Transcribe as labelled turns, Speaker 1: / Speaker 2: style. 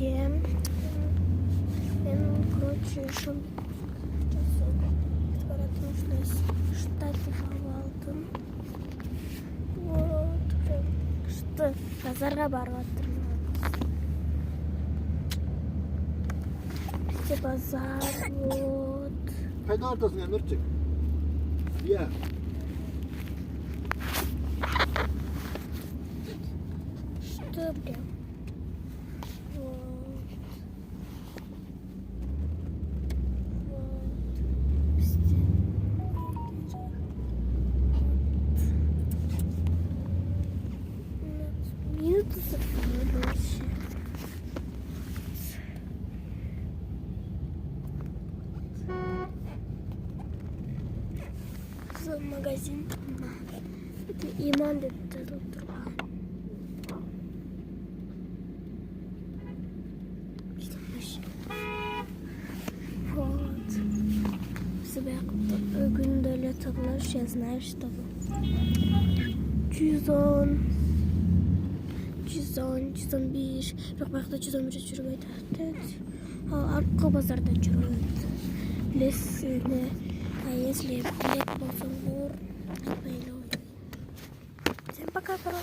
Speaker 1: где короче, еще штате Хавалтон. Вот, прям, что базарға барып жатырмыз. Бізде базар, вот.
Speaker 2: Қайда артасың, Әмірчик? Иә.
Speaker 1: Что прям? Магазин. Это Иман деп жазылып тұрған. Вот. Күндөлі тығылыш, я знаю, что 110, 115, бірақ бақта 111 жүріп айтады. Ал арқы базарда жүріп. Білесіне. А если билет болсын, айтпайлы. Всем пока, короче.